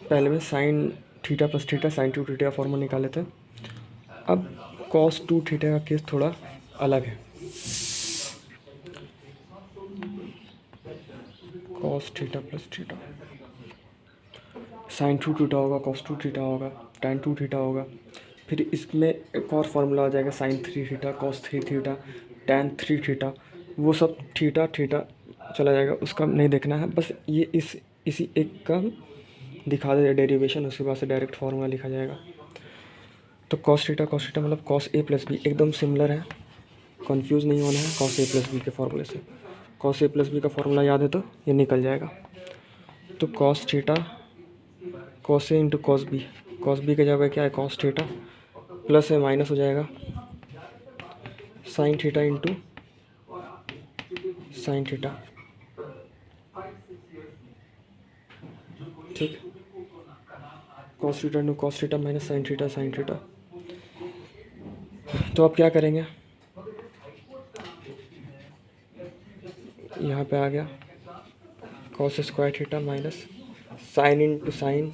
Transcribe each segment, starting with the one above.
पहले में sine theta plus theta sine to theta का फॉर्मूला निकाले थे। अब कॉस टू थीटा का केस थोड़ा अलग है। Cos theta plus theta sine to theta होगा, कॉस टू थीटा होगा, टैन टू थीटा होगा। फिर इसमें एक और फार्मूला आ जाएगा sine three theta, cos three theta, tan three theta. वो सब थीटा थीटा चला जाएगा, उसका नहीं देखना है। बस ये इसी एक का दिखा दे डेरिवेशन, उसके बाद से डायरेक्ट फार्मूला लिखा जाएगा। तो कॉस थीटा मतलब कॉस ए प्लस बी, एकदम सिमिलर है, कंफ्यूज नहीं होना है कॉस ए प्लस बी के फार्मूले से। कॉस ए प्लस बी का फार्मूला याद है तो ये निकल जाएगा। तो cos theta cos A into cos B की जगह क्या है कॉस थीटा, प्लस है माइनस हो जाएगा sine theta into sine theta. ठीक, cos theta into cos theta minus sine theta sine theta. तो अब क्या करेंगे, यहाँ पे आ गया cos square theta minus sine into sine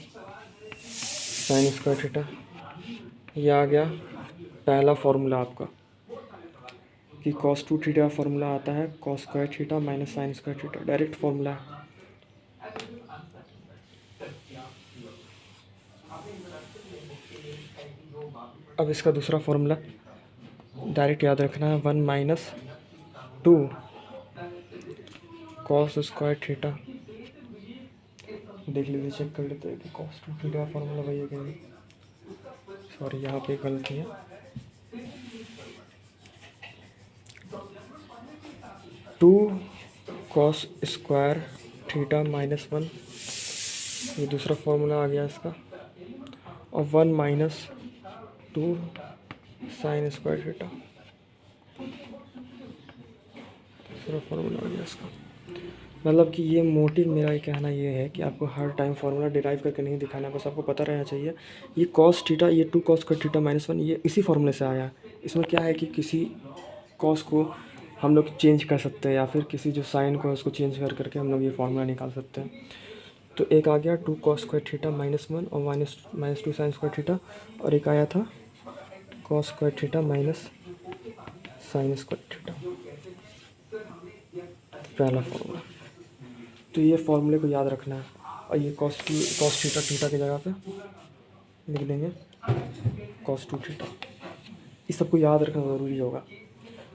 sine square theta. ये आ गया पहला फॉर्मूला आपका कि कॉस टू थीटा का फॉर्मूला आता है cos square theta minus sine square theta, direct formula है। अब इसका दूसरा फॉर्मूला डायरेक्ट याद रखना है, one minus two cos square theta. देख लीजिए, चेक कर लेते हैं कि कॉस टू थीटा का फॉर्मूला वही है कि नहीं। सॉरी, यहाँ पे गलती है। Two cos square theta minus one, ये दूसरा फॉर्मूला आ गया इसका। और one minus two sine square theta, दूसरा फॉर्मूला आ गया इसका। मतलब कि ये मोटिव मेरा कहना ये है कि आपको हर टाइम फार्मूला डिराइव करके नहीं दिखाना, बस आपको पता रहना चाहिए ये कॉस थीटा, ये टू कॉस का थीटा माइनस वन, ये इसी फार्मूले से आया है। इसमें क्या है कि किसी कॉस को हम लोग चेंज कर सकते हैं, या फिर किसी जो साइन को है उसको चेंज कर करके हम लोग ये फार्मूला निकाल सकते हैं। तो एक आ गया two cos square theta minus one और minus two sine square theta, और एक आया था cos square theta minus sine square theta, पहला फार्मूला। तो ये फॉर्मूले को याद रखना है। और ये कॉस थीटा थीटा की जगह पे लिख देंगे कॉस टू थीटा। इस सबको याद रखना ज़रूरी होगा।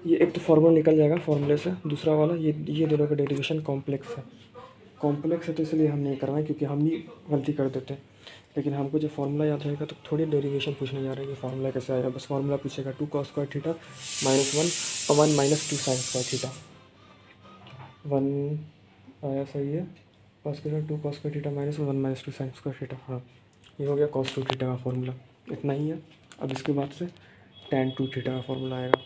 ये एक तो फार्मूला निकल जाएगा फार्मूले से, दूसरा वाला ये दोनों का डेरिवेशन कॉम्प्लेक्स है। कॉम्प्लेक्स है तो इसलिए हम नहीं करवाएं, क्योंकि हम भी गलती कर देते हैं। लेकिन हमको जब फार्मूला याद रहेगा तो थोड़ी डेरिवेशन पूछने जा रहा है कि फार्मूला कैसे आएगा। बस फार्मूला पूछेगा two cos square theta minus one और one minus two sine square theta. One आया, सही है। Cos square two cos square theta minus one minus two sine square theta. हाँ, ये हो गया कॉस टू थीटा का फॉर्मूला। इतना ही है। अब इसके बाद से टैन टू थीटा का फॉर्मूला आएगा।